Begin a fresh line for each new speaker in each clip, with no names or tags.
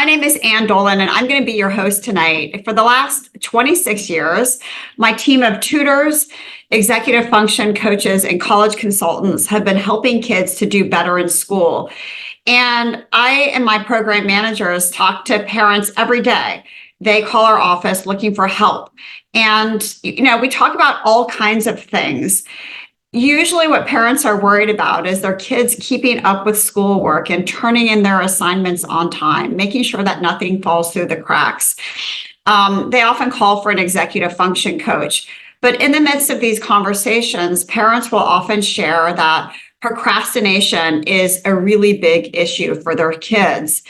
My name is Ann Dolan, and I'm going to be your host tonight. For the last 26 years, my team of tutors, executive function coaches, and college consultants have been helping kids to do better in school. And I and my program managers talk to parents every day. They call our office looking for help. And, we talk about all kinds of things. Usually what parents are worried about is their kids keeping up with schoolwork and turning in their assignments on time, making sure that nothing falls through the cracks. They often call for an executive function coach. But in the midst of these conversations, parents will often share that procrastination is a really big issue for their kids.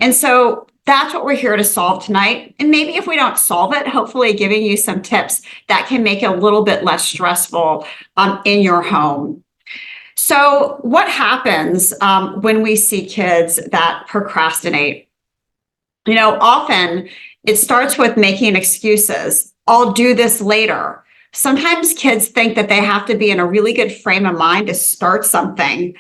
And so that's what we're here to solve tonight. And maybe if we don't solve it, hopefully giving you some tips that can make it a little bit less stressful in your home. So what happens when we see kids that procrastinate? Often it starts with making excuses. I'll do this later. Sometimes kids think that they have to be in a really good frame of mind to start something.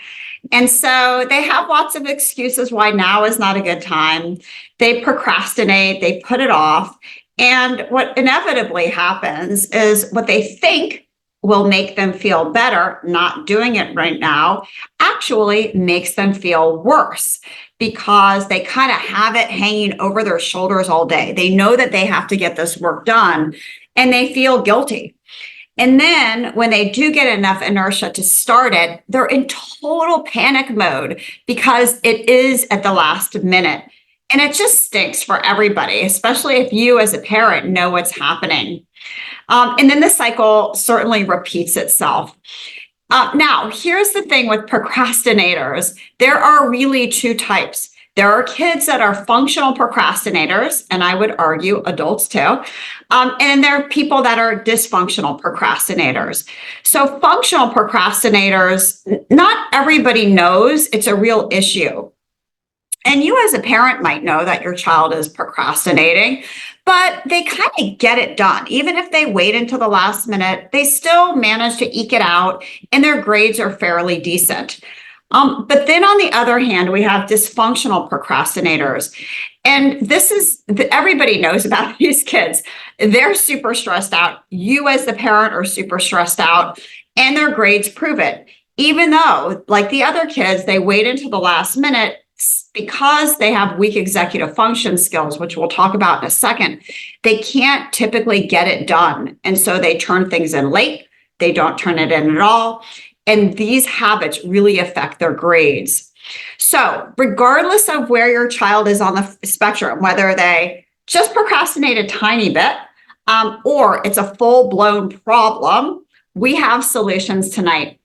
And so they have lots of excuses why now is not a good time. They procrastinate, they put it off. And what inevitably happens is what they think will make them feel better, not doing it right now, actually makes them feel worse because they kind of have it hanging over their shoulders all day. They know that they have to get this work done and they feel guilty. And then when they do get enough inertia to start it, they're in total panic mode because it is at the last minute. And it just stinks for everybody, especially if you as a parent know what's happening. And then the cycle certainly repeats itself. Now, here's the thing with procrastinators. There are really two types. There are kids that are functional procrastinators, and I would argue adults too. And there are people that are dysfunctional procrastinators. So functional procrastinators, not everybody knows it's a real issue. And you as a parent might know that your child is procrastinating, but they kind of get it done. Even if they wait until the last minute, they still manage to eke it out, and their grades are fairly decent. But then on the other hand, we have dysfunctional procrastinators. And everybody knows about these kids. They're super stressed out. You as the parent are super stressed out, and their grades prove it. Even though, like the other kids, they wait until the last minute because they have weak executive function skills, which we'll talk about in a second. They can't typically get it done. And so they turn things in late. They don't turn it in at all. And these habits really affect their grades. So regardless of where your child is on the spectrum, whether they just procrastinate a tiny bit or it's a full-blown problem, we have solutions tonight.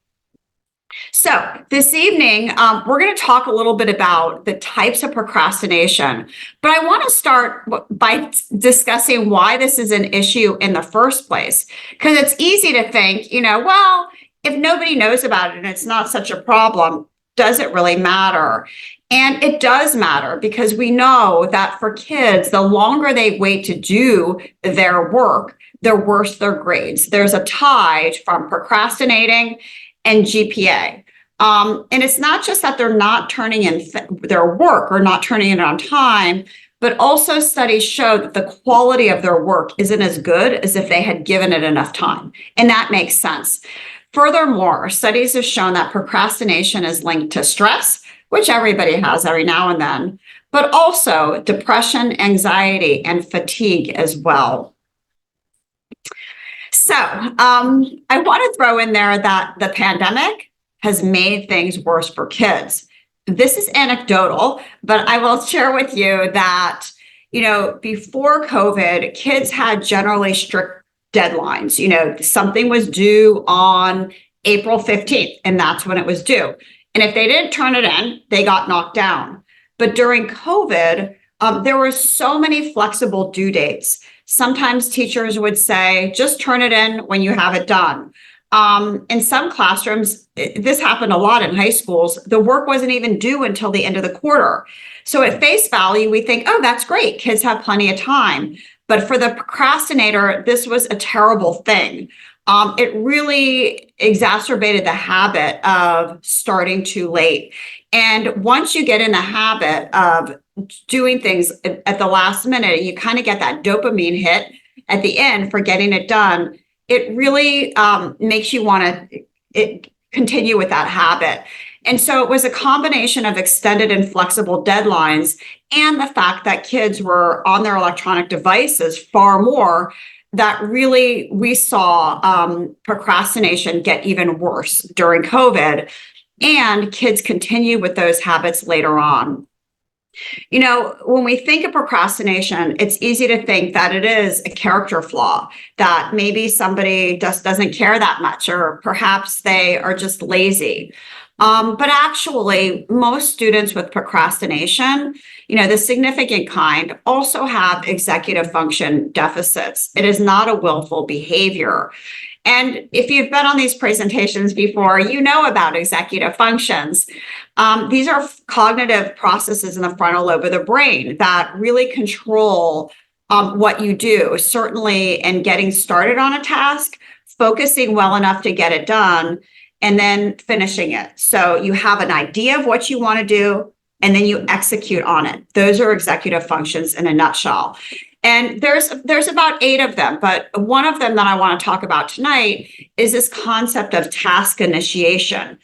So this evening, we're going to talk a little bit about the types of procrastination, but I want to start by discussing why this is an issue in the first place, because it's easy to think, well, if nobody knows about it and it's not such a problem, does it really matter? And it does matter because we know that for kids, the longer they wait to do their work, the worse their grades. There's a tie from procrastinating and GPA. And it's not just that they're not turning in their work or not turning it on time, but also studies show that the quality of their work isn't as good as if they had given it enough time. And that makes sense. Furthermore, studies have shown that procrastination is linked to stress, which everybody has every now and then, but also depression, anxiety, and fatigue as well. So I want to throw in there that the pandemic has made things worse for kids. This is anecdotal, but I will share with you that, before COVID, kids had generally strict deadlines. Something was due on April 15th, and that's when it was due. And if they didn't turn it in, they got knocked down. But during COVID, there were so many flexible due dates. Sometimes teachers would say, just turn it in when you have it done. In some classrooms, this happened a lot in high schools, the work wasn't even due until the end of the quarter. So at face value, we think, oh, that's great. Kids have plenty of time. But for the procrastinator, this was a terrible thing. it really exacerbated the habit of starting too late. And once you get in the habit of doing things at the last minute, you kind of get that dopamine hit at the end for getting it done. It really makes you want to continue with that habit. And so it was a combination of extended and flexible deadlines and the fact that kids were on their electronic devices far more that really we saw procrastination get even worse during COVID, and kids continue with those habits later on. You know, when we think of procrastination, it's easy to think that it is a character flaw, that maybe somebody just doesn't care that much, or perhaps they are just lazy. But actually, most students with procrastination, you know, the significant kind, also have executive function deficits. It is not a willful behavior. And if you've been on these presentations before, you know about executive functions. These are cognitive processes in the frontal lobe of the brain that really control what you do, certainly in getting started on a task, focusing well enough to get it done, and then finishing it. So you have an idea of what you want to do, and then you execute on it. Those are executive functions in a nutshell. And there's about 8 of them, but one of them that I want to talk about tonight is this concept of task initiation,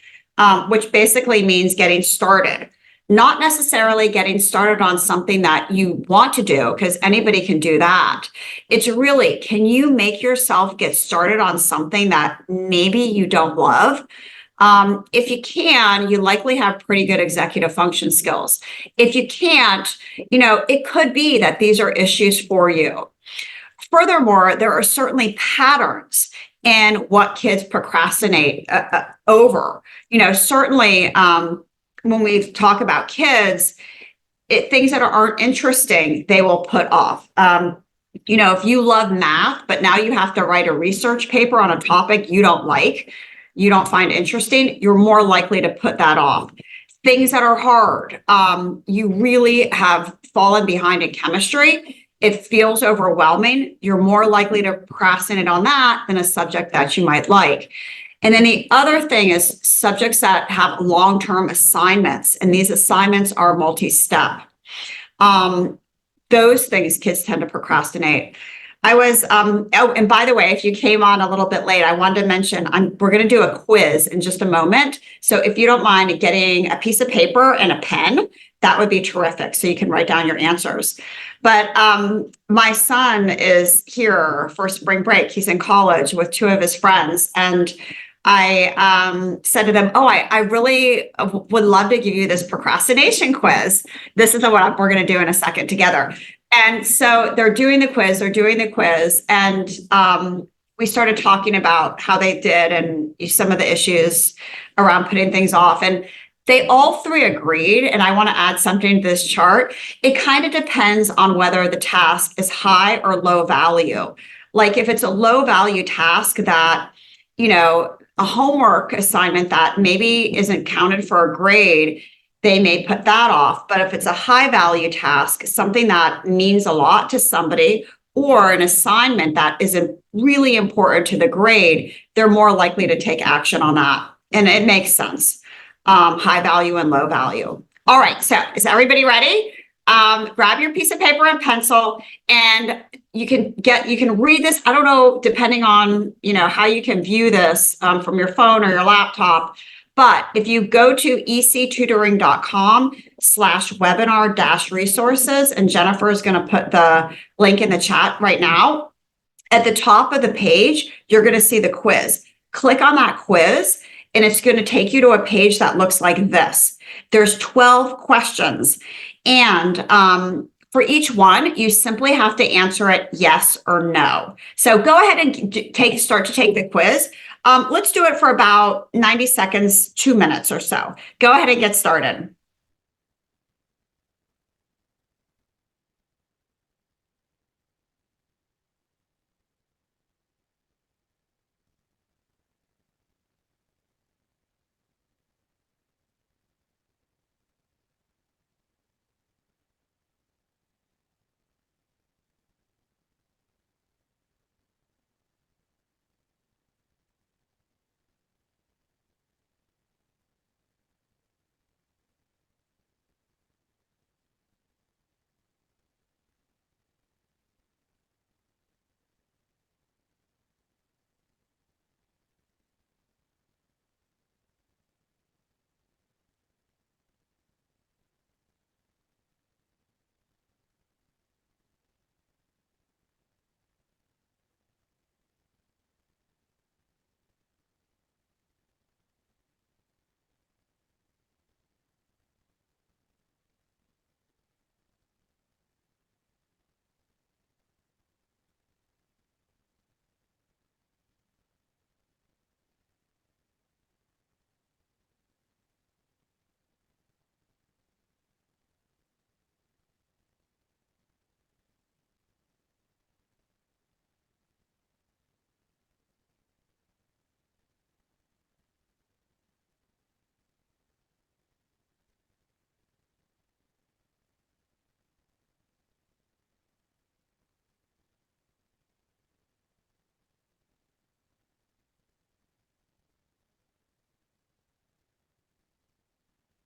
which basically means getting started. Not necessarily getting started on something that you want to do, because anybody can do that. It's really, can you make yourself get started on something that maybe you don't love? If you can, you likely have pretty good executive function skills. If you can't, you know, it could be that these are issues for you. Furthermore, there are certainly patterns in what kids procrastinate over. You know, certainly when we talk about kids, things that aren't interesting, they will put off. You know, if you love math, but now you have to write a research paper on a topic you don't like, you don't find interesting, you're more likely to put that off. Things that are hard, you really have fallen behind in chemistry, it feels overwhelming, you're more likely to procrastinate on that than a subject that you might like. And then the other thing is subjects that have long-term assignments, and these assignments are multi-step. Those things kids tend to procrastinate. I was, oh, and by the way, if you came on a little bit late, I wanted to mention we're going to do a quiz in just a moment. So if you don't mind getting a piece of paper and a pen, that would be terrific. So you can write down your answers. But my son is here for spring break. He's in college with 2 of his friends. And I said to them, oh, I really would love to give you this procrastination quiz. This is what we're going to do in a second together. And so they're doing the quiz, and we started talking about how they did and some of the issues around putting things off. And they all 3 agreed, and I want to add something to this chart. It kind of depends on whether the task is high or low value. Like if it's a low value task that, you know, a homework assignment that maybe isn't counted for a grade, they may put that off. But if it's a high value task, something that means a lot to somebody, or an assignment that isn't really important to the grade, they're more likely to take action on that. And it makes sense. High value and low value. All right, so is everybody ready? Grab your piece of paper and pencil, and you can read this. I don't know, depending on, you know, how you can view this from your phone or your laptop. But if you go to ectutoring.com/webinar-resources, and Jennifer is going to put the link in the chat right now, at the top of the page, you're going to see the quiz. Click on that quiz, and it's going to take you to a page that looks like this. There's 12 questions. And for each one, you simply have to answer it yes or no. So go ahead and start to take the quiz. Let's do it for about 90 seconds, 2 minutes or so. Go ahead and get started.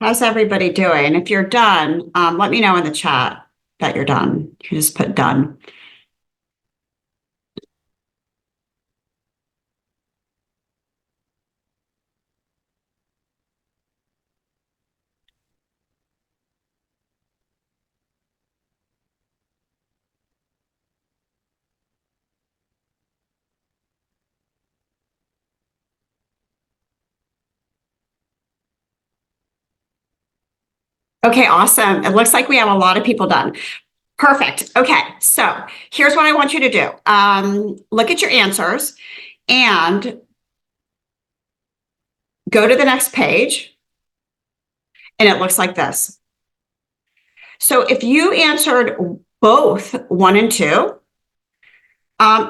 How's everybody doing? If you're done, let me know in the chat that you're done. You can just put done. Okay, awesome. It looks like we have a lot of people done. Perfect. Okay, so here's what I want you to do. Look at your answers and go to the next page. And it looks like this. So if you answered both 1 and 2,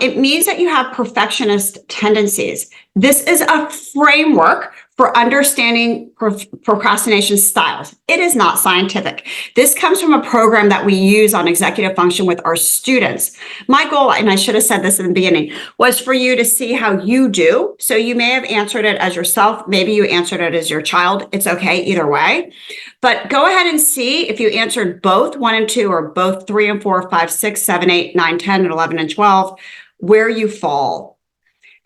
it means that you have perfectionist tendencies. This is a framework for understanding procrastination styles. It is not scientific. This comes from a program that we use on executive function with our students. My goal, and I should have said this in the beginning, was for you to see how you do. So you may have answered it as yourself. Maybe you answered it as your child. It's okay either way. But go ahead and see if you answered both 1 and 2 or both 3 and 4, 5, 6, 7, 8, 9, 10, and 11 and 12, where you fall.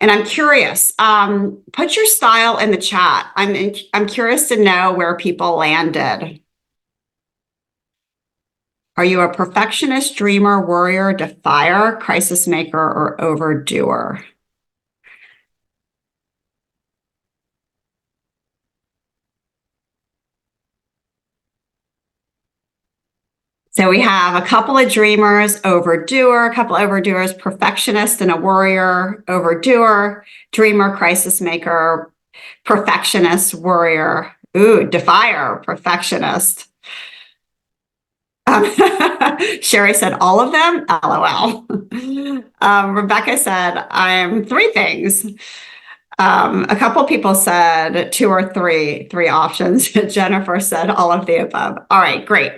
And I'm curious, put your style in the chat. I'm curious to know where people landed. Are you a perfectionist, dreamer, worrier, defier, crisis maker, or overdoer? So we have a couple of dreamers, overdoer, a couple of overdoers, perfectionist and a worrier, overdoer, dreamer, crisis maker, perfectionist, worrier, defier, perfectionist. Sherry said all of them, LOL. Rebecca said, I'm 3 things. A couple people said 2 or 3 options. Jennifer said all of the above. All right, great.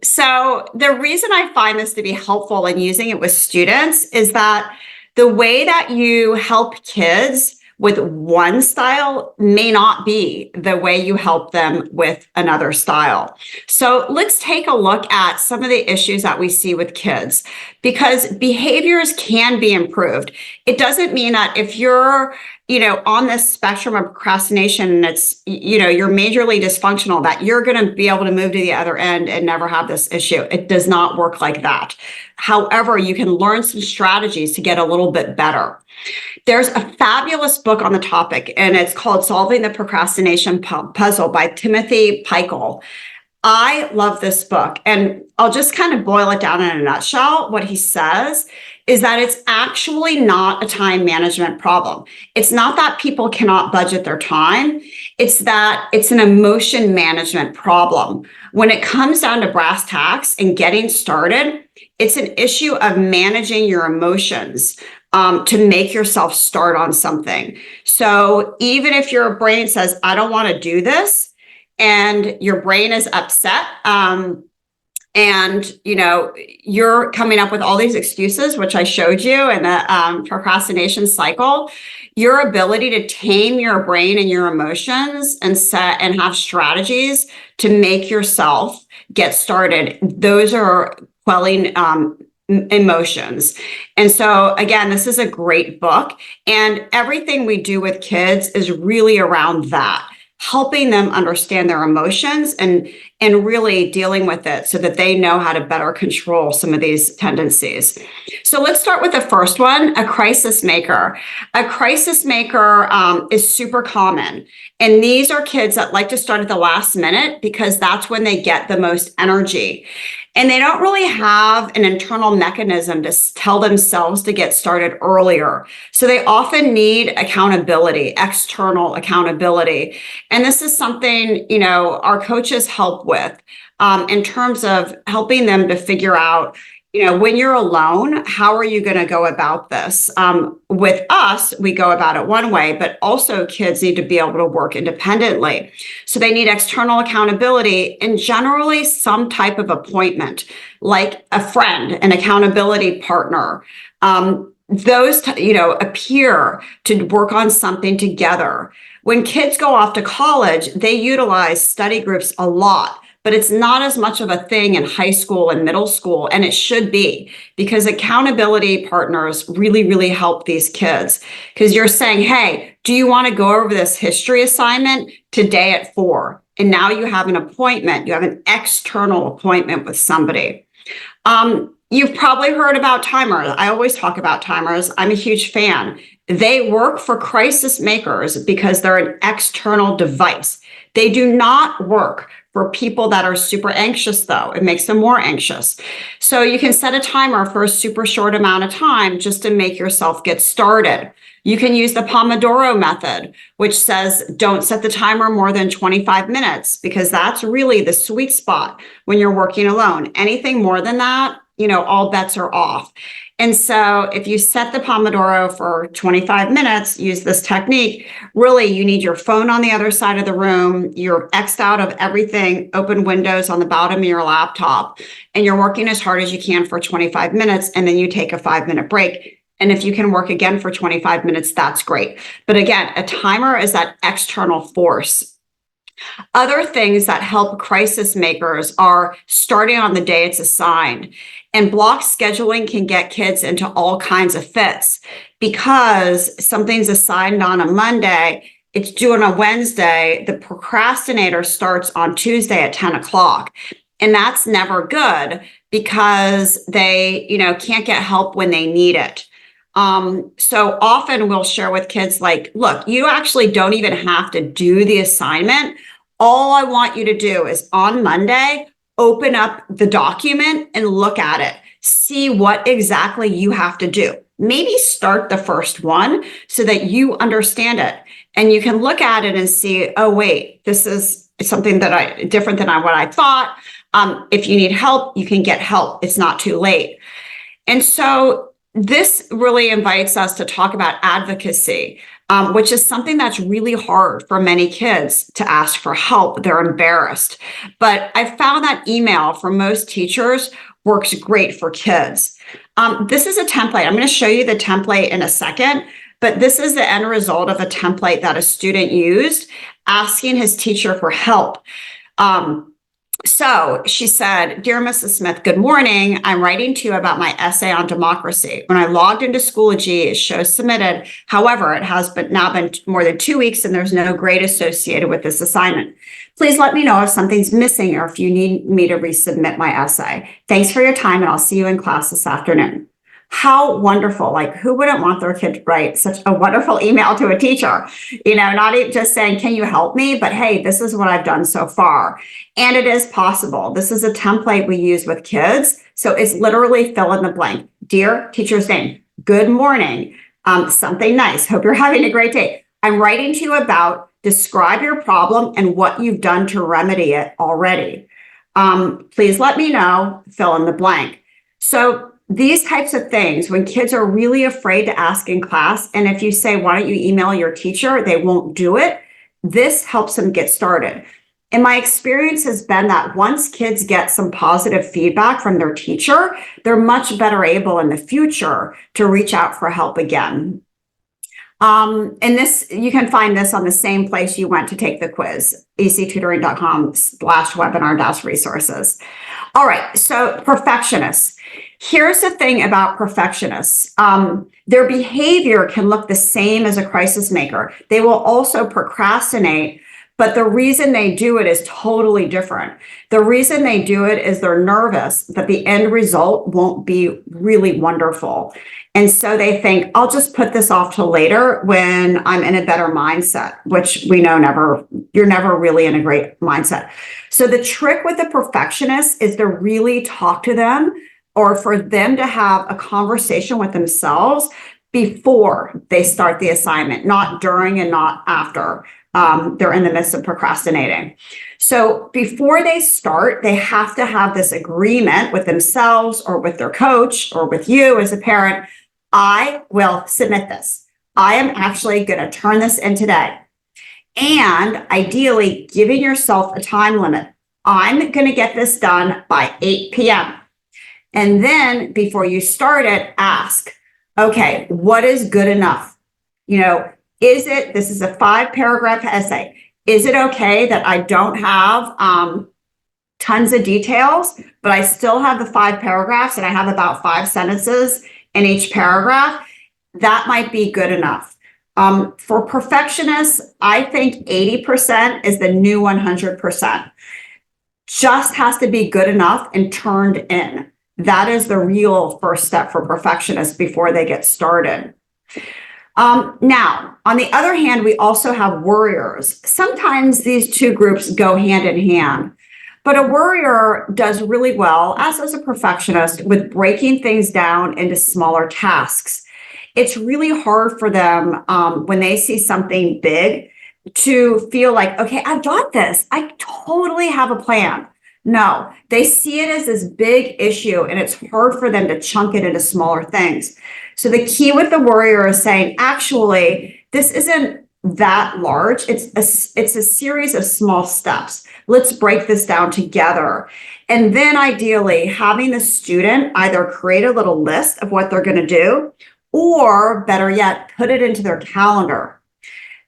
So the reason I find this to be helpful in using it with students is that the way that you help kids with one style may not be the way you help them with another style. So let's take a look at some of the issues that we see with kids, because behaviors can be improved. It doesn't mean that if you're, on this spectrum of procrastination and it's, you're majorly dysfunctional, that you're going to be able to move to the other end and never have this issue. It does not work like that. However, you can learn some strategies to get a little bit better. There's a fabulous book on the topic, and it's called Solving the Procrastination Puzzle by Timothy Peichel. I love this book, and I'll just kind of boil it down in a nutshell. What he says is that it's actually not a time management problem. It's not that people cannot budget their time. It's that it's an emotion management problem. When it comes down to brass tacks and getting started, it's an issue of managing your emotions to make yourself start on something. So even if your brain says, I don't want to do this, and your brain is upset, and you're coming up with all these excuses, which I showed you in the procrastination cycle, your ability to tame your brain and your emotions and set and have strategies to make yourself get started, those are quelling emotions. And so again, this is a great book, and everything we do with kids is really around that, helping them understand their emotions and really dealing with it so that they know how to better control some of these tendencies. So let's start with the first one, a crisis maker. A crisis maker is super common. And these are kids that like to start at the last minute because that's when they get the most energy. And they don't really have an internal mechanism to tell themselves to get started earlier. So they often need accountability, external accountability. And this is something, our coaches help with in terms of helping them to figure out, when you're alone, how are you going to go about this? With us, we go about it one way, but also kids need to be able to work independently. So they need external accountability and generally some type of appointment, like a friend, an accountability partner. appear to work on something together. When kids go off to college, they utilize study groups a lot, but it's not as much of a thing in high school and middle school, and it should be, because accountability partners really, really help these kids. Because you're saying, hey, do you want to go over this history assignment today at 4? And now you have an appointment, you have an external appointment with somebody. You've probably heard about timers. I always talk about timers. I'm a huge fan. They work for crisis makers because they're an external device. They do not work for people that are super anxious, though. It makes them more anxious. So you can set a timer for a super short amount of time just to make yourself get started. You can use the Pomodoro method, which says don't set the timer more than 25 minutes, because that's really the sweet spot when you're working alone. Anything more than that, all bets are off. And so if you set the Pomodoro for 25 minutes, use this technique, really you need your phone on the other side of the room, you're X'd out of everything, open windows on the bottom of your laptop, and you're working as hard as you can for 25 minutes, and then you take a 5-minute break. And if you can work again for 25 minutes, that's great. But again, a timer is that external force. Other things that help crisis makers are starting on the day it's assigned. And block scheduling can get kids into all kinds of fits, because something's assigned on a Monday, it's due on a Wednesday, the procrastinator starts on Tuesday at 10 o'clock. And that's never good, because they, can't get help when they need it. So often we'll share with kids like, look, you actually don't even have to do the assignment. All I want you to do is on Monday, open up the document and look at it. See what exactly you have to do. Maybe start the first one so that you understand it. And you can look at it and see, oh, wait, this is something different than what I thought. If you need help, you can get help. It's not too late. And so this really invites us to talk about advocacy, which is something that's really hard for many kids to ask for help. They're embarrassed. But I found that email for most teachers works great for kids. This is a template. I'm going to show you the template in a second, but this is the end result of a template that a student used asking his teacher for help. So she said, "Dear Mrs. Smith, good morning. I'm writing to you about my essay on democracy. When I logged into Schoology, it shows submitted. However, it has now been more than 2 weeks and there's no grade associated with this assignment. Please let me know if something's missing or if you need me to resubmit my essay. Thanks for your time, and I'll see you in class this afternoon." How wonderful. Like, who wouldn't want their kid to write such a wonderful email to a teacher? Not even just saying, can you help me? But hey, this is what I've done so far. And it is possible. This is a template we use with kids. So it's literally fill in the blank. Dear teacher's name, good morning, something nice. Hope you're having a great day. I'm writing to you about, describe your problem and what you've done to remedy it already. Please let me know, fill in the blank. So these types of things, when kids are really afraid to ask in class, and if you say, why don't you email your teacher, they won't do it. This helps them get started. And my experience has been that once kids get some positive feedback from their teacher, they're much better able in the future to reach out for help again. And this, you can find this on the same place you went to take the quiz, ectutoring.com/webinar-resources. All right, so perfectionists. Here's the thing about perfectionists. Their behavior can look the same as a crisis maker. They will also procrastinate, but the reason they do it is totally different. The reason they do it is they're nervous that the end result won't be really wonderful. And so they think, I'll just put this off till later when I'm in a better mindset, which we know you're never really in a great mindset. So the trick with the perfectionist is to really talk to them, or for them to have a conversation with themselves before they start the assignment, not during and not after they're in the midst of procrastinating. So before they start, they have to have this agreement with themselves or with their coach or with you as a parent. I will submit this. I am actually going to turn this in today. And ideally, giving yourself a time limit. I'm going to get this done by 8 p.m. And then before you start it, ask, Okay, what is good enough? This is a 5-paragraph essay. Is it okay that I don't have tons of details, but I still have the 5 paragraphs and I have about 5 sentences in each paragraph? That might be good enough. For perfectionists, I think 80% is the new 100%. Just has to be good enough and turned in. That is the real first step for perfectionists before they get started. Now, on the other hand, we also have worriers. Sometimes these two groups go hand in hand, but a worrier does really well, as does a perfectionist, with breaking things down into smaller tasks. It's really hard for them when they see something big to feel like, okay, I've got this. I totally have a plan. No, they see it as this big issue and it's hard for them to chunk it into smaller things. So the key with the worrier is saying, actually, this isn't that large. It's a series of small steps. Let's break this down together. And then ideally having the student either create a little list of what they're going to do, or better yet, put it into their calendar.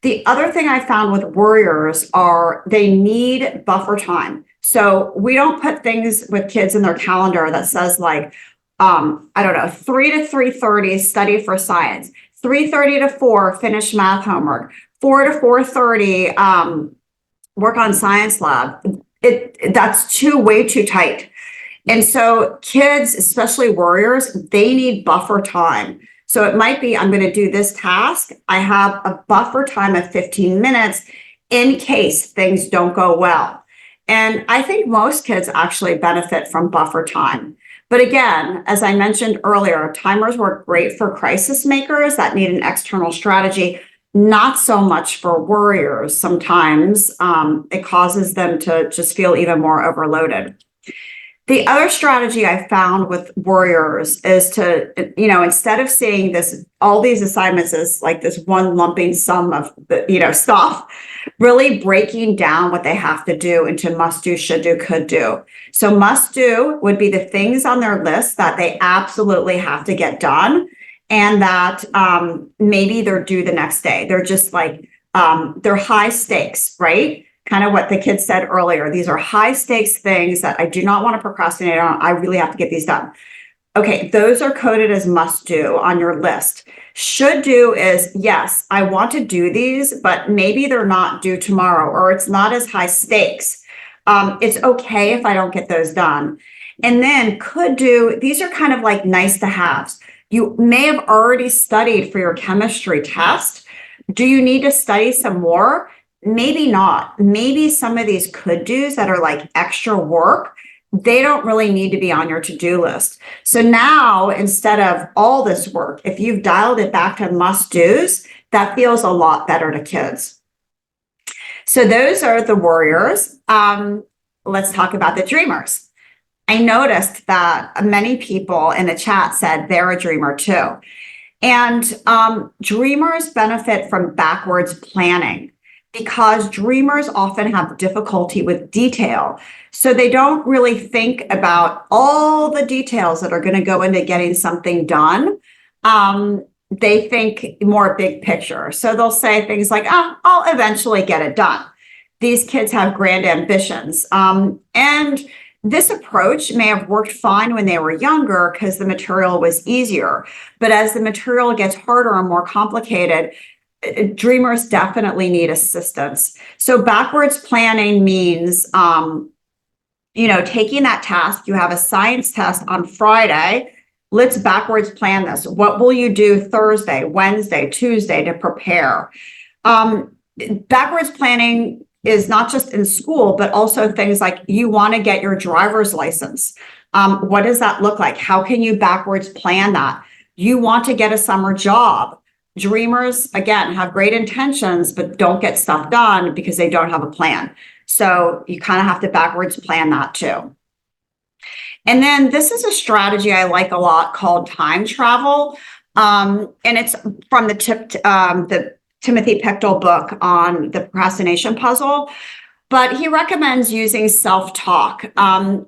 The other thing I found with worriers are they need buffer time. So we don't put things with kids in their calendar that says like, I don't know, 3 to 3:30 study for science, 3:30 to 4 finish math homework, 4 to 4:30 work on science lab. That's way too tight. And so kids, especially worriers, they need buffer time. So it might be, I'm going to do this task. I have a buffer time of 15 minutes in case things don't go well. And I think most kids actually benefit from buffer time. But again, as I mentioned earlier, timers work great for crisis makers that need an external strategy, not so much for worriers. Sometimes it causes them to just feel even more overloaded. The other strategy I found with worriers is to, instead of seeing all these assignments as like this one lumping sum of, stuff, really breaking down what they have to do into must do, should do, could do. So must do would be the things on their list that they absolutely have to get done and that maybe they're due the next day. They're just like, they're high stakes, right? Kind of what the kids said earlier. These are high stakes things that I do not want to procrastinate on. I really have to get these done. Okay, those are coded as must do on your list. Should do is, yes, I want to do these, but maybe they're not due tomorrow or it's not as high stakes. It's okay if I don't get those done. And then could do, these are kind of like nice to haves. You may have already studied for your chemistry test. Do you need to study some more? Maybe not. Maybe some of these could do's that are like extra work, they don't really need to be on your to-do list. So now, instead of all this work, if you've dialed it back to must do's, that feels a lot better to kids. So those are the worriers. Let's talk about the dreamers. I noticed that many people in the chat said they're a dreamer too. And dreamers benefit from backwards planning, because dreamers often have difficulty with detail. So they don't really think about all the details that are going to go into getting something done. They think more big picture. So they'll say things like, I'll eventually get it done. These kids have grand ambitions. And this approach may have worked fine when they were younger because the material was easier. But as the material gets harder and more complicated, dreamers definitely need assistance. So backwards planning means, taking that task. You have a science test on Friday. Let's backwards plan this. What will you do Thursday, Wednesday, Tuesday to prepare? Backwards planning is not just in school, but also things like you want to get your driver's license. What does that look like? How can you backwards plan that? You want to get a summer job. Dreamers, again, have great intentions, but don't get stuff done because they don't have a plan. So you kind of have to backwards plan that too. And then this is a strategy I like a lot called time travel. And it's from the Timothy Pichtel book on the procrastination puzzle. But he recommends using self-talk.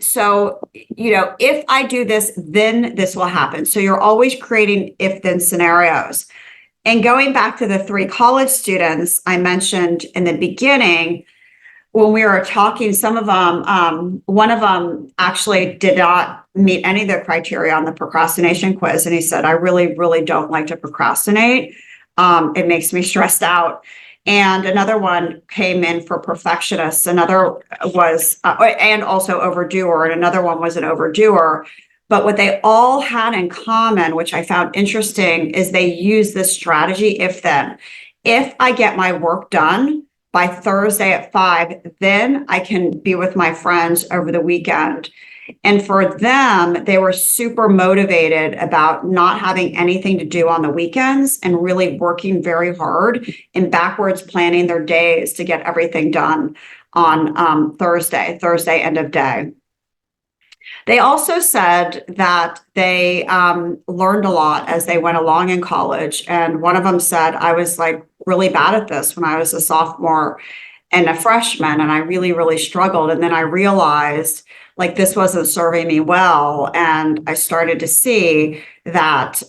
So, if I do this, then this will happen. So you're always creating if-then scenarios. And going back to the 3 college students I mentioned in the beginning, when we were talking, some of them, one of them actually did not meet any of the criteria on the procrastination quiz. And he said, I really, really don't like to procrastinate. It makes me stressed out. And another one came in for perfectionist. Another was, and also overdoer. And another one was an overdoer. But what they all had in common, which I found interesting, is they use this strategy if then. If I get my work done by Thursday at 5, then I can be with my friends over the weekend. And for them, they were super motivated about not having anything to do on the weekends and really working very hard and backwards planning their days to get everything done on Thursday end of day. They also said that they learned a lot as they went along in college. And one of them said, I was like really bad at this when I was a sophomore and a freshman, and I really, really struggled. And then I realized like this wasn't serving me well. And I started to see that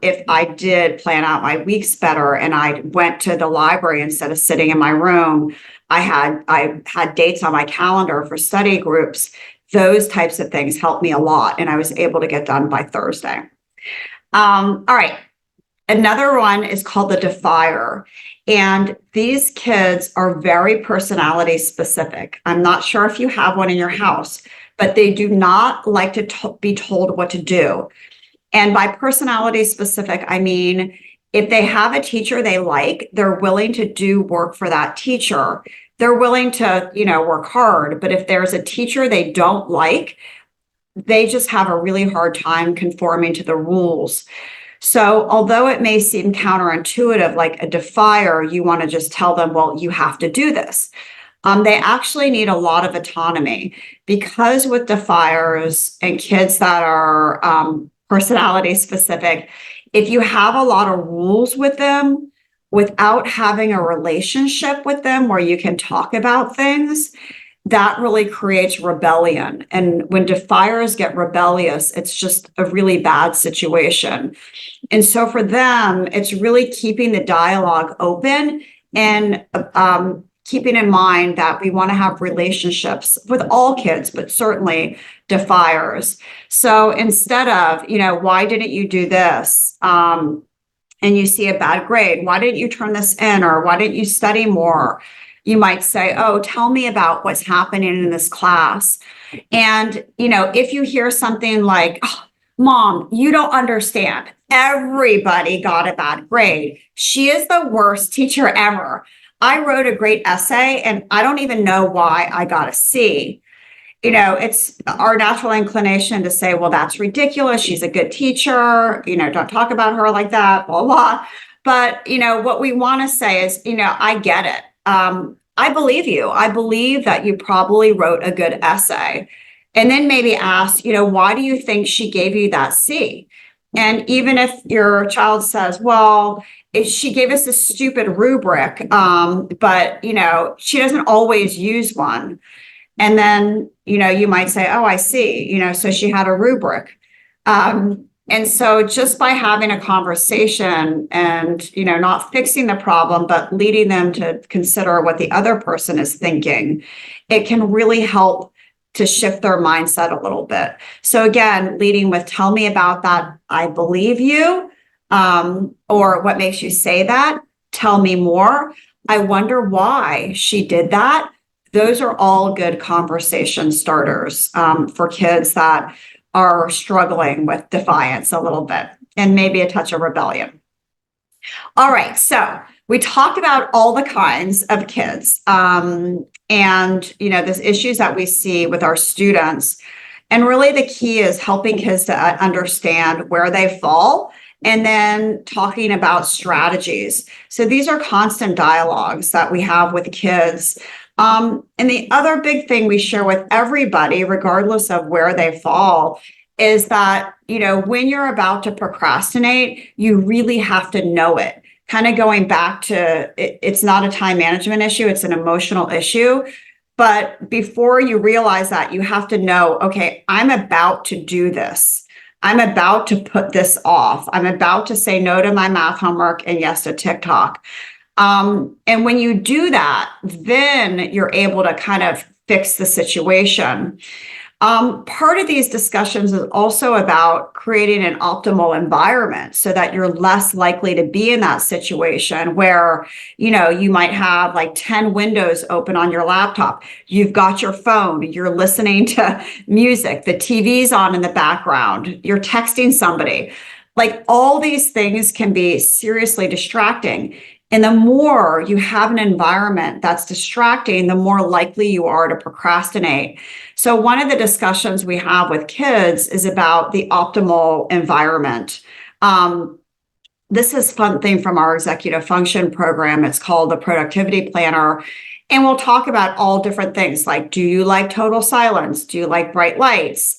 if I did plan out my weeks better and I went to the library instead of sitting in my room, I had dates on my calendar for study groups. Those types of things helped me a lot, and I was able to get done by Thursday. All right. Another one is called the defier. And these kids are very personality specific. I'm not sure if you have one in your house, but they do not like to be told what to do. And by personality specific, I mean, if they have a teacher they like, they're willing to do work for that teacher. They're willing to, work hard. But if there's a teacher they don't like, they just have a really hard time conforming to the rules. So although it may seem counterintuitive, like a defier, you want to just tell them, well, you have to do this. They actually need a lot of autonomy, because with defiers and kids that are personality specific, if you have a lot of rules with them without having a relationship with them where you can talk about things, that really creates rebellion. And when defiers get rebellious, it's just a really bad situation. And so for them, it's really keeping the dialogue open and keeping in mind that we want to have relationships with all kids, but certainly defiers. So instead of, why didn't you do this? And you see a bad grade, why didn't you turn this in? Or why didn't you study more? You might say, oh, tell me about what's happening in this class. And, if you hear something like, oh, Mom, you don't understand. Everybody got a bad grade. She is the worst teacher ever. I wrote a great essay and I don't even know why I got a C. It's our natural inclination to say, well, that's ridiculous. She's a good teacher. Don't talk about her like that, blah, blah. But, what we want to say is, I get it. I believe you. I believe that you probably wrote a good essay. And then maybe ask, why do you think she gave you that C? And even if your child says, well, she gave us this stupid rubric, but, she doesn't always use one. And then, you might say, oh, I see, so she had a rubric. And so just by having a conversation and, not fixing the problem, but leading them to consider what the other person is thinking, it can really help to shift their mindset a little bit. So again, leading with, tell me about that. I believe you. Or what makes you say that? Tell me more. I wonder why she did that. Those are all good conversation starters for kids that are struggling with defiance a little bit and maybe a touch of rebellion. All right, so we talked about all the kinds of kids and, these issues that we see with our students. And really the key is helping kids to understand where they fall and then talking about strategies. So these are constant dialogues that we have with kids. And the other big thing we share with everybody, regardless of where they fall, is that, when you're about to procrastinate, you really have to know it. Kind of going back to, it's not a time management issue, it's an emotional issue. But before you realize that, you have to know, okay, I'm about to do this. I'm about to put this off. I'm about to say no to my math homework and yes to TikTok. And when you do that, then you're able to kind of fix the situation. Part of these discussions is also about creating an optimal environment so that you're less likely to be in that situation where, you might have like 10 windows open on your laptop. You've got your phone, you're listening to music, the TV's on in the background, you're texting somebody. Like all these things can be seriously distracting. And the more you have an environment that's distracting, the more likely you are to procrastinate. So one of the discussions we have with kids is about the optimal environment. This is fun thing from our executive function program. It's called the Productivity Planner. And we'll talk about all different things like, do you like total silence? Do you like bright lights?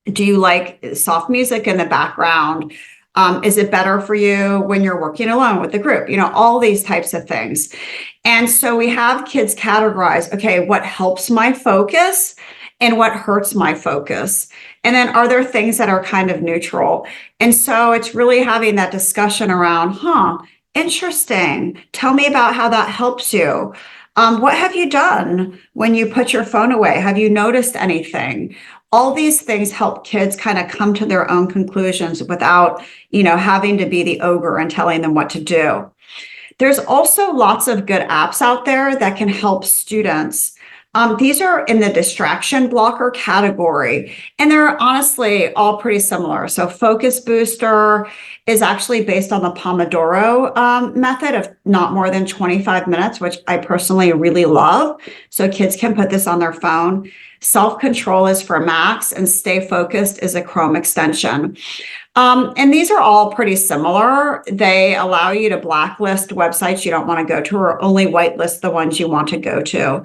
Do you like soft music in the background? Is it better for you when you're working alone with the group? All these types of things. And so we have kids categorize, okay, what helps my focus and what hurts my focus? And then are there things that are kind of neutral? And so it's really having that discussion around, interesting. Tell me about how that helps you. What have you done when you put your phone away? Have you noticed anything? All these things help kids kind of come to their own conclusions without, having to be the ogre and telling them what to do. There's also lots of good apps out there that can help students. These are in the distraction blocker category, and they're honestly all pretty similar. So Focus Booster is actually based on the Pomodoro method of not more than 25 minutes, which I personally really love. So kids can put this on their phone. Self-control is for Macs, and Stay Focused is a Chrome extension. And these are all pretty similar. They allow you to blacklist websites you don't want to go to or only whitelist the ones you want to go to.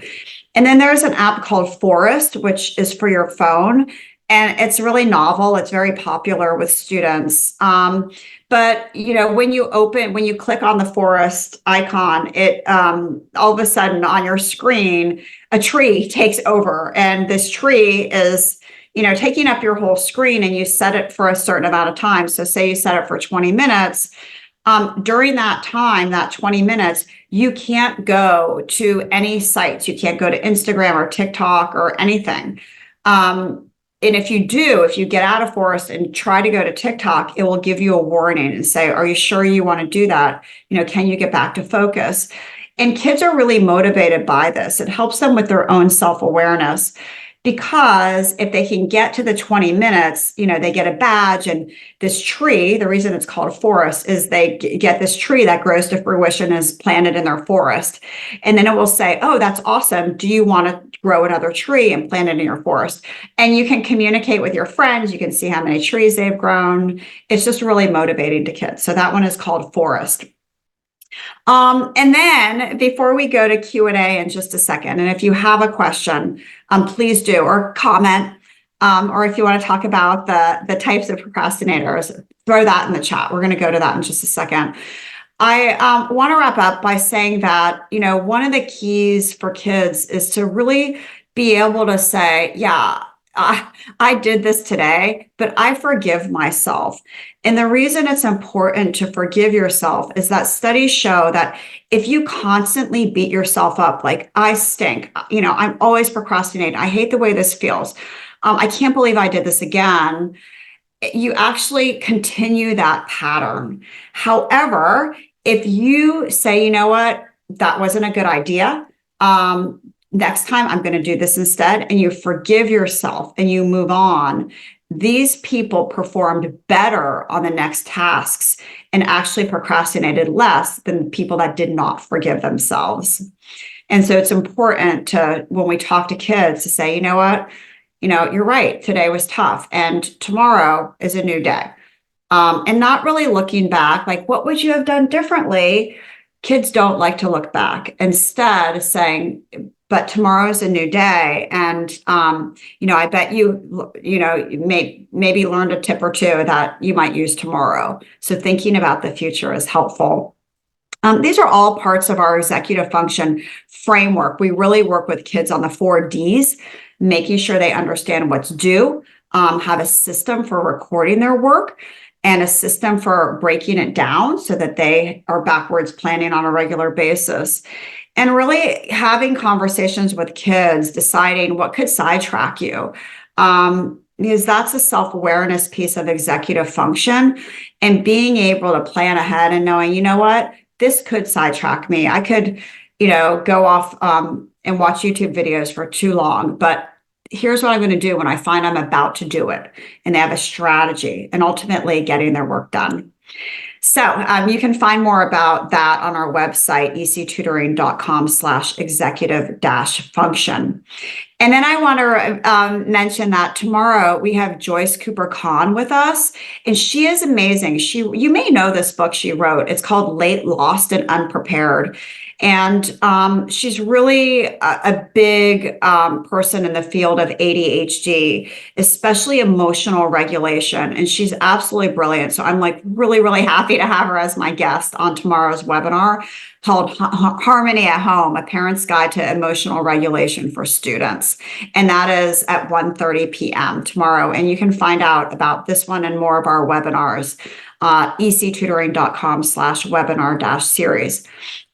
And then there's an app called Forest, which is for your phone. And it's really novel. It's very popular with students. But when you click on the forest icon, it all of a sudden on your screen, a tree takes over. And this tree is, taking up your whole screen, and you set it for a certain amount of time. So say you set it for 20 minutes. During that time, that 20 minutes, you can't go to any sites. You can't go to Instagram or TikTok or anything. And if you get out of Forest and try to go to TikTok, it will give you a warning and say, are you sure you want to do that? Can you get back to focus? And kids are really motivated by this. It helps them with their own self-awareness. Because if they can get to the 20 minutes, they get a badge, and this tree, the reason it's called a forest is they get this tree that grows to fruition is planted in their forest. And then it will say, oh, that's awesome. Do you want to grow another tree and plant it in your forest? And you can communicate with your friends. You can see how many trees they've grown. It's just really motivating to kids. So that one is called Forest. And then before we go to Q&A in just a second, and if you have a question, please do, or comment, or if you want to talk about the types of procrastinators, throw that in the chat. We're going to go to that in just a second. I want to wrap up by saying that, one of the keys for kids is to really be able to say, yeah, I did this today, but I forgive myself. And the reason it's important to forgive yourself is that studies show that if you constantly beat yourself up, like I stink, I'm always procrastinating. I hate the way this feels. I can't believe I did this again. You actually continue that pattern. However, if you say, you know what, that wasn't a good idea. Next time I'm going to do this instead, and you forgive yourself and you move on, these people performed better on the next tasks and actually procrastinated less than people that did not forgive themselves. And so it's important to, when we talk to kids, to say, you know what, you're right. Today was tough, and tomorrow is a new day. And not really looking back, like, what would you have done differently? Kids don't like to look back. Instead, saying, but tomorrow's a new day. And, I bet you maybe learned a tip or two that you might use tomorrow. So thinking about the future is helpful. These are all parts of our executive function framework. We really work with kids on the 4Ds, making sure they understand what's due, have a system for recording their work, and a system for breaking it down so that they are backwards planning on a regular basis. And really having conversations with kids, deciding what could sidetrack you. Because that's a self-awareness piece of executive function, and being able to plan ahead and knowing, you know what, this could sidetrack me. I could, go off and watch YouTube videos for too long, but here's what I'm going to do when I find I'm about to do it. And they have a strategy and ultimately getting their work done. So you can find more about that on our website, ectutoring.com/executive-function. And then I want to mention that tomorrow we have Joyce Cooper Kahn with us, and she is amazing. You may know this book she wrote. It's called Late, Lost, and Unprepared. And she's really a big person in the field of ADHD, especially emotional regulation. And she's absolutely brilliant. So I'm like really, really happy to have her as my guest on tomorrow's webinar called Harmony at Home, A Parent's Guide to Emotional Regulation for Students. And that is at 1:30 p.m. tomorrow. And you can find out about this one and more of our webinars, ectutoring.com/webinar-series.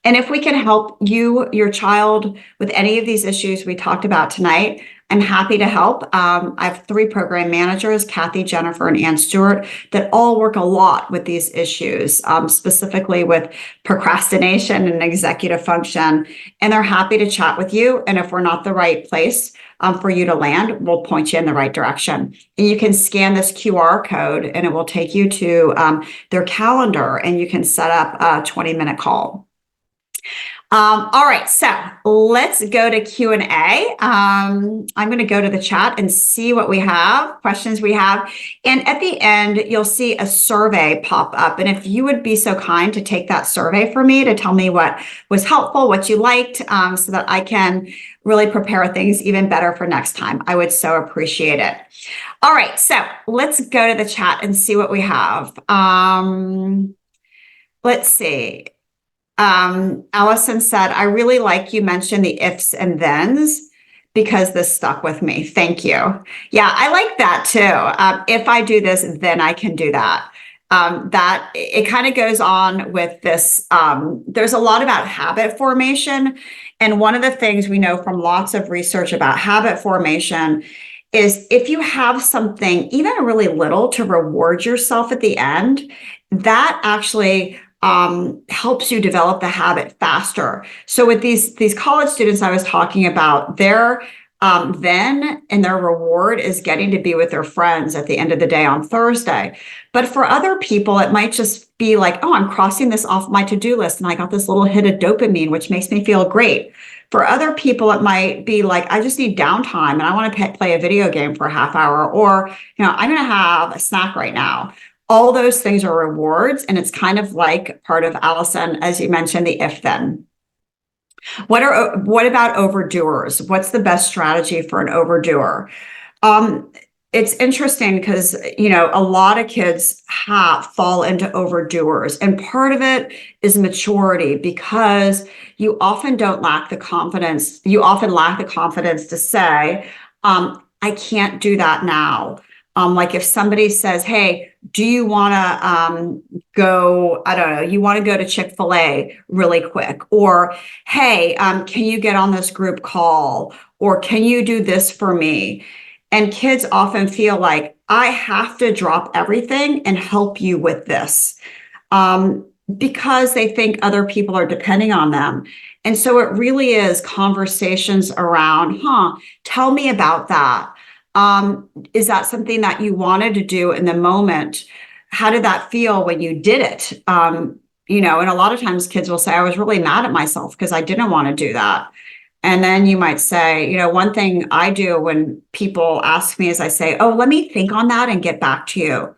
And if we can help you, your child, with any of these issues we talked about tonight, I'm happy to help. I have 3 program managers, Kathy, Jennifer, and Ann Stewart, that all work a lot with these issues, specifically with procrastination and executive function. And they're happy to chat with you. And if we're not the right place for you to land, we'll point you in the right direction. And you can scan this QR code and it will take you to their calendar, and you can set up a 20-minute call. All right, so let's go to Q&A. I'm going to go to the chat and see what we have, questions we have. And at the end, you'll see a survey pop up. And if you would be so kind to take that survey for me to tell me what was helpful, what you liked, so that I can really prepare things even better for next time, I would so appreciate it. All right, so let's go to the chat and see what we have. Let's see. Allison said, I really like you mentioned the ifs and thens because this stuck with me. Thank you. Yeah, I like that too. If I do this, then I can do that. That it kind of goes on with this. There's a lot about habit formation. And one of the things we know from lots of research about habit formation is if you have something, even really little, to reward yourself at the end, that actually helps you develop the habit faster. So with these college students I was talking about, their then and their reward is getting to be with their friends at the end of the day on Thursday. But for other people, it might just be like, oh, I'm crossing this off my to-do list and I got this little hit of dopamine, which makes me feel great. For other people, it might be like, I just need downtime and I want to play a video game for a half hour, or, I'm going to have a snack right now. All those things are rewards, and it's kind of like part of Allison, as you mentioned, the if then. What about overdoers? What's the best strategy for an overdoer? It's interesting because, a lot of kids fall into overdoers, and part of it is maturity, because you often lack the confidence to say, I can't do that now. Like if somebody says, hey, do you want to go, I don't know, you want to go to Chick-fil-A really quick? Or, hey, can you get on this group call? Or can you do this for me? And kids often feel like, I have to drop everything and help you with this, because they think other people are depending on them. And so it really is conversations around, tell me about that. Is that something that you wanted to do in the moment? How did that feel when you did it? And a lot of times kids will say, I was really mad at myself because I didn't want to do that. And then you might say, one thing I do when people ask me is I say, oh, let me think on that and get back to you.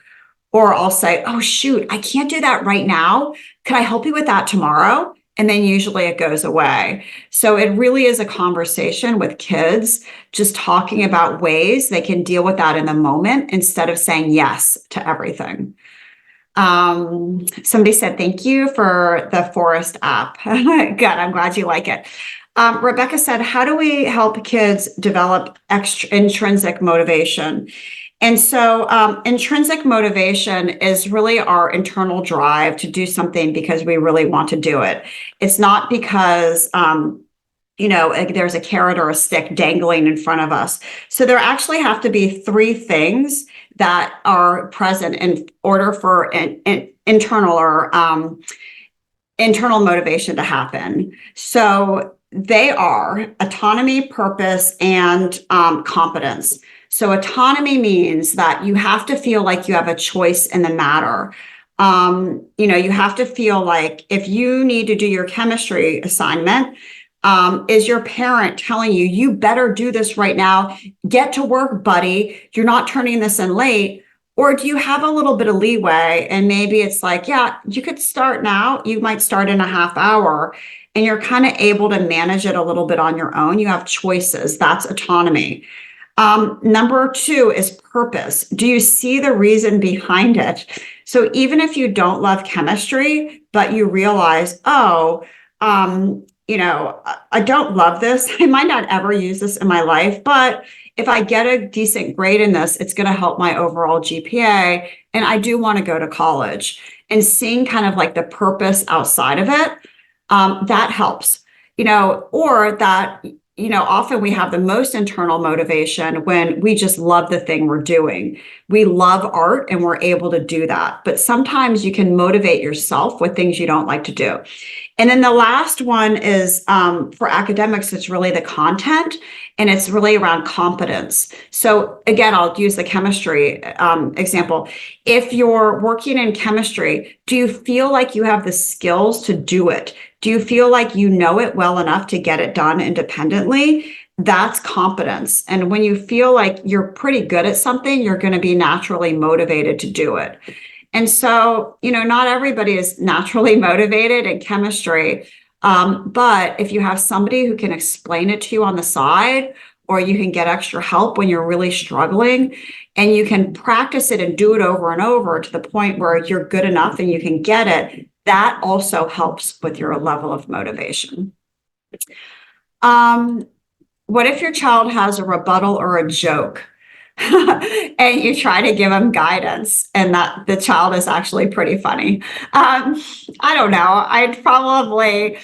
Or I'll say, oh, shoot, I can't do that right now. Could I help you with that tomorrow? And then usually it goes away. So it really is a conversation with kids, just talking about ways they can deal with that in the moment instead of saying yes to everything. Somebody said, thank you for the Forest app. Good. I'm glad you like it. Rebecca said, how do we help kids develop intrinsic motivation? And so intrinsic motivation is really our internal drive to do something because we really want to do it. It's not because there's a carrot or a stick dangling in front of us. So there actually have to be three things that are present in order for an internal motivation to happen. So they are autonomy, purpose, and competence. So autonomy means that you have to feel like you have a choice in the matter. You have to feel like if you need to do your chemistry assignment, is your parent telling you, you better do this right now, get to work, buddy, you're not turning this in late? Or do you have a little bit of leeway and maybe it's like, yeah, you could start now, you might start in a half hour, and you're kind of able to manage it a little bit on your own. You have choices. That's autonomy. Number two is purpose. Do you see the reason behind it? So even if you don't love chemistry, but you realize, I don't love this. I might not ever use this in my life, but if I get a decent grade in this, it's going to help my overall GPA. And I do want to go to college. And seeing kind of like the purpose outside of it, that helps, or that, often we have the most internal motivation when we just love the thing we're doing. We love art and we're able to do that. But sometimes you can motivate yourself with things you don't like to do. And then the last one is for academics, it's really the content and it's really around competence. So again, I'll use the chemistry example. If you're working in chemistry, do you feel like you have the skills to do it? Do you feel like you know it well enough to get it done independently? That's competence. And when you feel like you're pretty good at something, you're going to be naturally motivated to do it. And so, not everybody is naturally motivated in chemistry. But if you have somebody who can explain it to you on the side, or you can get extra help when you're really struggling, and you can practice it and do it over and over to the point where you're good enough and you can get it, that also helps with your level of motivation. What if your child has a rebuttal or a joke? And you try to give them guidance and that the child is actually pretty funny. I don't know. I'd probably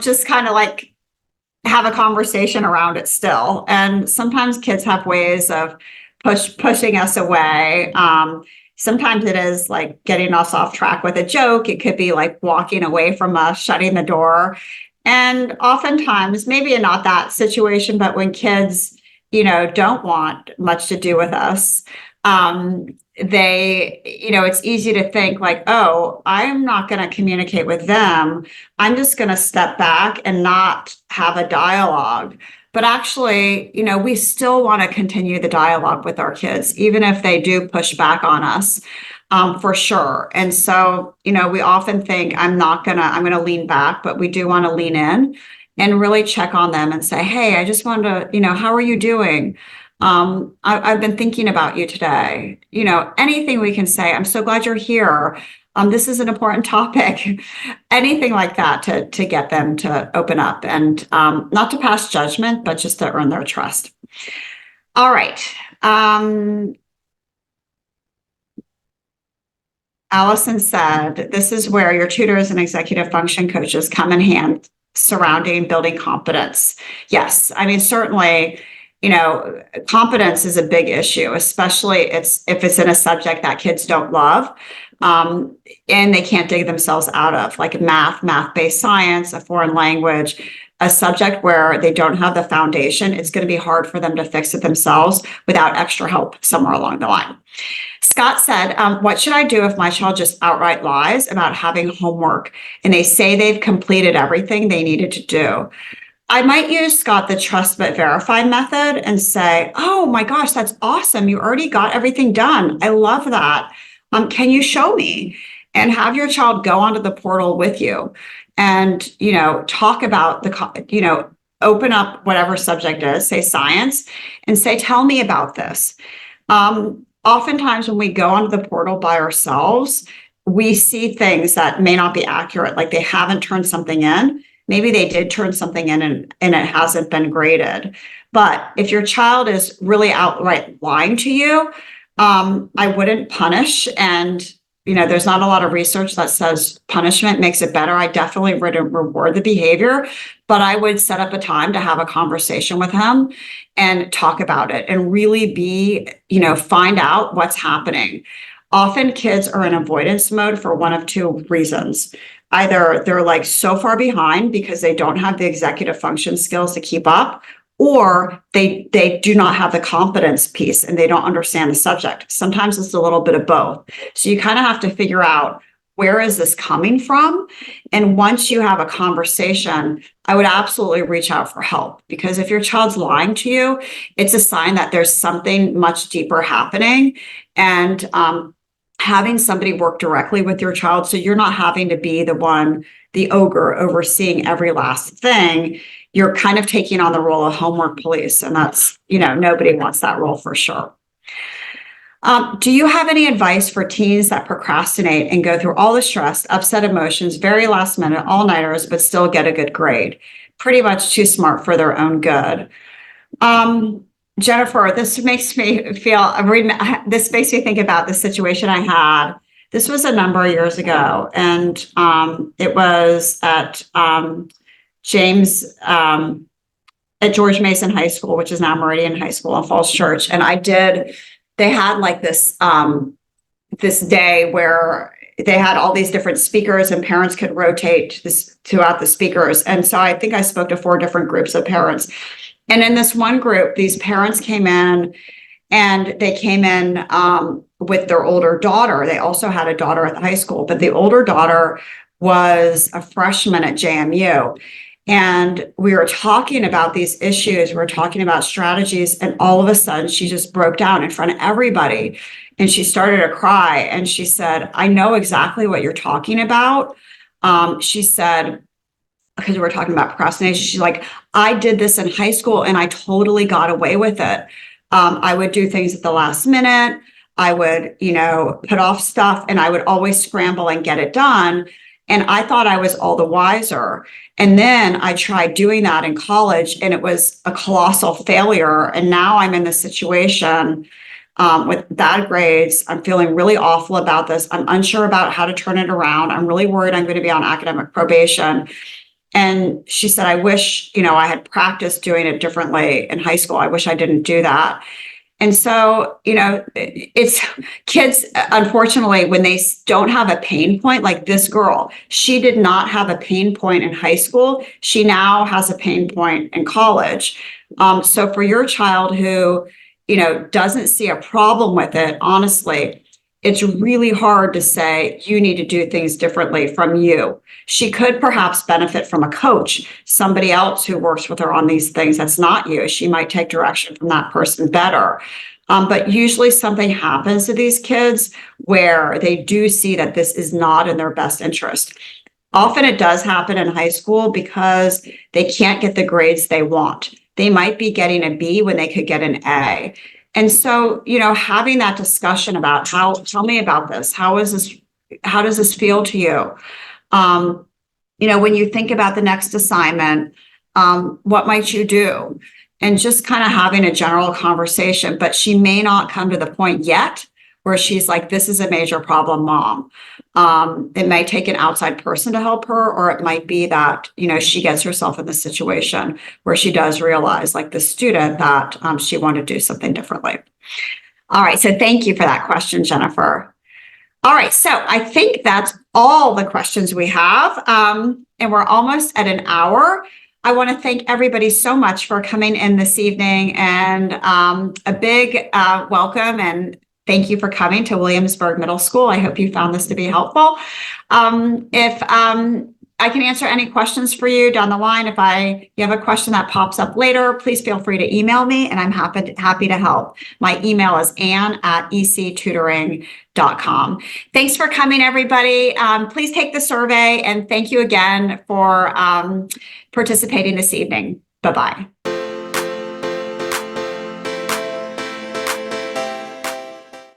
just kind of like have a conversation around it still. And sometimes kids have ways of pushing us away. Sometimes it is like getting us off track with a joke. It could be like walking away from us, shutting the door. And oftentimes, maybe not that situation, but when kids don't want much to do with us. It's easy to think like, oh, I'm not going to communicate with them. I'm just going to step back and not have a dialogue. But actually, we still want to continue the dialogue with our kids, even if they do push back on us, for sure. And so, we often think I'm going to lean back, but we do want to lean in and really check on them and say, hey, I just wanted to, how are you doing? I've been thinking about you today. Anything we can say, I'm so glad you're here. This is an important topic. Anything like that to get them to open up and not to pass judgment, but just to earn their trust. All right. Allison said, this is where your tutors and executive function coaches come in hand surrounding building competence. Yes, I mean, certainly, competence is a big issue, especially if it's in a subject that kids don't love, and they can't dig themselves out of, like math-based science, a foreign language, a subject where they don't have the foundation. It's going to be hard for them to fix it themselves without extra help somewhere along the line. Scott said, what should I do if my child just outright lies about having homework and they say they've completed everything they needed to do? I might use, Scott, the trust but verify method and say, oh my gosh, that's awesome. You already got everything done. I love that. Can you show me? And have your child go onto the portal with you and, talk about open up whatever subject is, say science, and say, tell me about this. Oftentimes when we go onto the portal by ourselves, we see things that may not be accurate, like they haven't turned something in. Maybe they did turn something in and it hasn't been graded. But if your child is really outright lying to you, I wouldn't punish. And, there's not a lot of research that says punishment makes it better. I definitely wouldn't reward the behavior, but I would set up a time to have a conversation with him and talk about it and really find out what's happening. Often kids are in avoidance mode for one of two reasons. Either they're like so far behind because they don't have the executive function skills to keep up, or they do not have the competence piece and they don't understand the subject. Sometimes it's a little bit of both. So you kind of have to figure out, where is this coming from? And once you have a conversation, I would absolutely reach out for help, because if your child's lying to you, it's a sign that there's something much deeper happening. And having somebody work directly with your child, so you're not having to be the ogre overseeing every last thing. You're kind of taking on the role of homework police, and that's, nobody wants that role for sure. Do you have any advice for teens that procrastinate and go through all the stress, upset emotions, very last minute, all-nighters, but still get a good grade? Pretty much too smart for their own good. Jennifer, this makes me think about the situation I had. This was a number of years ago, and it was at George Mason High School, which is now Meridian High School in Falls Church. And they had like this day where they had all these different speakers and parents could rotate this throughout the speakers. And so I think I spoke to 4 different groups of parents. And in this one group, these parents came in, and they came in with their older daughter. They also had a daughter at the high school, but the older daughter was a freshman at JMU. And we were talking about these issues. We were talking about strategies. And all of a sudden, she just broke down in front of everybody. And she started to cry. And she said, I know exactly what you're talking about. She said, because we were talking about procrastination, she's like, I did this in high school and I totally got away with it. I would do things at the last minute. I would, put off stuff, and I would always scramble and get it done. And I thought I was all the wiser. And then I tried doing that in college, and it was a colossal failure. And now I'm in this situation with bad grades. I'm feeling really awful about this. I'm unsure about how to turn it around. I'm really worried I'm going to be on academic probation. And she said, I wish, I had practiced doing it differently in high school. I wish I didn't do that. And so, it's kids, unfortunately, when they don't have a pain point, like this girl, she did not have a pain point in high school. She now has a pain point in college. So for your child who, doesn't see a problem with it, honestly, it's really hard to say you need to do things differently from you. She could perhaps benefit from a coach, somebody else who works with her on these things that's not you. She might take direction from that person better. But usually something happens to these kids where they do see that this is not in their best interest. Often it does happen in high school because they can't get the grades they want. They might be getting a B when they could get an A. And so, having that discussion about tell me about this. How does this feel to you? When you think about the next assignment, what might you do? And just kind of having a general conversation, but she may not come to the point yet where she's like, this is a major problem, Mom. It may take an outside person to help her, or it might be that, she gets herself in the situation where she does realize, like the student, that she wanted to do something differently. All right. So thank you for that question, Jennifer. All right. So I think that's all the questions we have. And we're almost at an hour. I want to thank everybody so much for coming in this evening, and a big welcome and thank you for coming to Williamsburg Middle School. I hope you found this to be helpful. If I can answer any questions for you down the line, if you have a question that pops up later, please feel free to email me, and I'm happy to help. My email is ann@ectutoring.com. Thanks for coming, everybody. Please take the survey, and thank you again for participating this evening. Bye-bye.